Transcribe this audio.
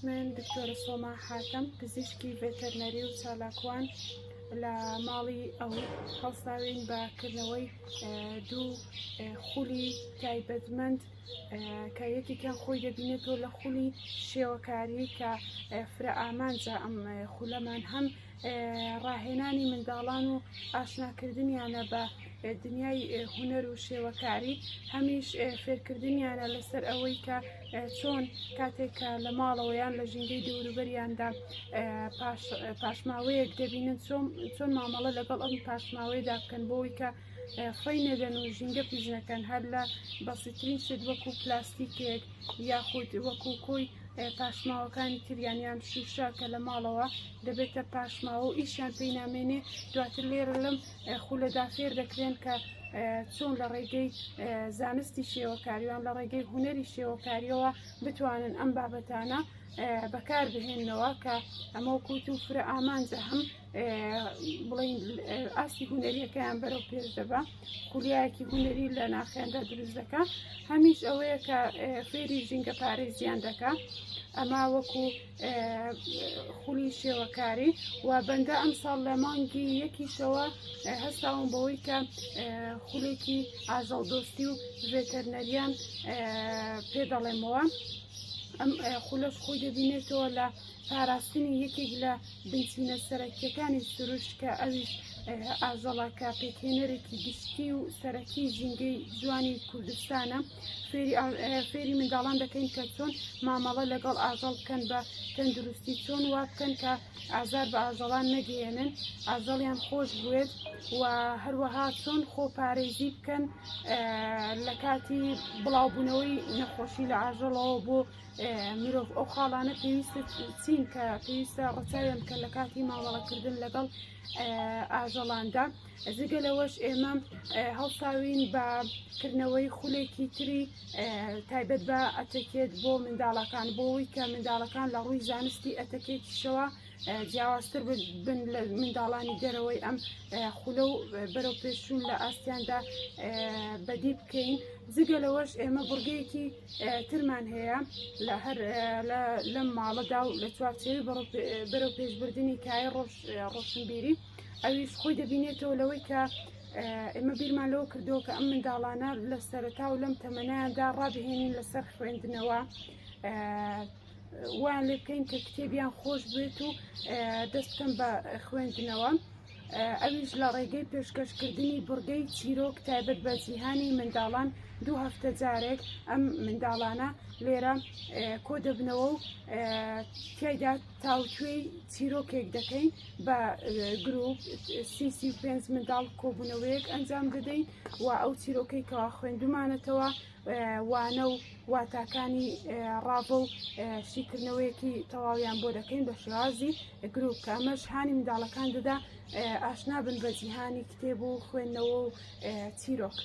من دکتۆرە سۆما حاتەم پزیشکی ڤێتەرنەری و چالاکوان لە ماڵی ئەو هەڵساوین بەکردنەوەی دوو خولی تایبەتمەند کە یەکێکیان خۆی دەبینێتەوە لە خولی شێوەکاری کە فرە ئامانجە ئەم خولەمان هەم ڕاهێنانی منداڵان و ئاشناکردنیانە بە دنیای هونەر و شێوەکاری هەمیش فێرکردنیانە لەسەر ئەوەی کە چۆن کاتێکە لە ماڵەوەیان لە ژینگەی دووروبەریاندا پاشماوەیەک دەبینن چۆن مامەڵە لەگەڵ ئەم پاشماوەیەدا بکەن بۆەوەی کە خۆی نەدەن و ژینگە پیژنەکەن هەر لە بەسیترین شت وەکو پلاستیکێک یاخود وەکو کۆی پاشماوەکانی تریانیان شوشە کە لە ماڵەوە دەبێتە پاشماوە و ئیشیان پێی نامێنێ دواتر لێرە لەم خولەدا فێر دەکرێن کە چۆن لە ڕێگەی زانستی شێوەکاریوان لە ڕێگەی هونەری شێوەکاریەوە بتوانن ئەم بابەتانە بەکار بهێننەوە کە ئەمە کووت و فرە ئامانجە هەم بڵین ئاستی هونەریەکەیان بەرەو پێش دەبە خولیایەکی هونەری لە ناخیاندا دروست دەکە هەمیش ئەوەیە کە فێری ژینگە پارێزیان دەکە ئەما وەکو خولی شێوەکاری و بەندە ئەم ساڵ لە مانگی یەکیشەوە هەستاون بەوەی کە خولێکی ئاژەڵدۆستی و ڤێتەرنەریان پێ دەڵێمەوە ئەم خولەش خۆی دەبینێتەوە لە پاراستنی یەکێک لە بنچینە سەرەکیەکانی سروش کە ئەویش ئاژەڵاکە پێکهێنەرێکی گشتی و سەرەکی ژینگەی جوانی کوردستانە فێری منداڵان دەکەین کە چۆن مامەڵە لەگەڵ ئاژەڵ بکەن بە تەندروستی چۆن وا بکەن کە ئازار بە ئاژەڵان نەگەێنن ئاژەڵیان خۆش بوێت و هەروەها چۆن خۆپارێزی بکەن لە کاتی بڵاوبوونەوەی نەخۆشی لە ئاژەڵەوە بۆ مرۆڤ ئەو خاڵانە پێویستە چین کە پێویستە ڕەچاویان کە لە کاتی ماوەڵەکردن لەگەڵ ئاژەڵاندا جگە لەوەش ئێمە هەڵساوین بەکردنەوەی خولێکی تری تایبەت بە ئەتەکێت بۆ منداڵەکان بۆەوەی کە منداڵەکان لە ڕووی زانستی ئەتەکێتیشەوە جیاوازتر بن لە منداڵانی دەرەوەی ئەم خولە و بەرەو پێشوون لە ئاستیاندا بەدی بکەین جگە لەوەش ئێمە بڕگەیەکی ترمان هەیە لە هەر لەم ماڵەدا و لە چوارچێوی بەرەو پێشبردننی کای ڕۆشنبیری ئەویش خۆی دەبینێتەوە لەوەی کە ئێمە بیرمان لەوە کردەوە کە ئەم منداڵانە لە سەرەتا و لەم تەمەنایاندا ڕابهێنین لەسەر خوێندنەوە وان لێ بکەین کە کتێبیان خۆش بێت و دەست بکەن بە خوێندنەوە ئەویش لە ڕێگەی پێشکەشکردنی بورگەی چیرۆک تایبەت بە جیهانی منداڵان دوو هەفتە جارێک ئەم منداڵانە لێرە کۆ دەبنەوە و تیایدا تاوتوێی چیرۆکێک دەکەین بە گرروپ 35 منداڵ کۆبوونەوەیەک ئەنجام دەدەین و ئەو چیرۆکەی کەوا خوێندومانەتەوە وانە و واتاکانی ڕاوە و شیکردنەوەیەکی تەواویان بۆ دەکەین بە شێوازی گرروپ کە ئەمەش هانی منداڵەکان دەدا ئاشنا بن بە جیهانی کتێب و خوێندنەوە و چیرۆک.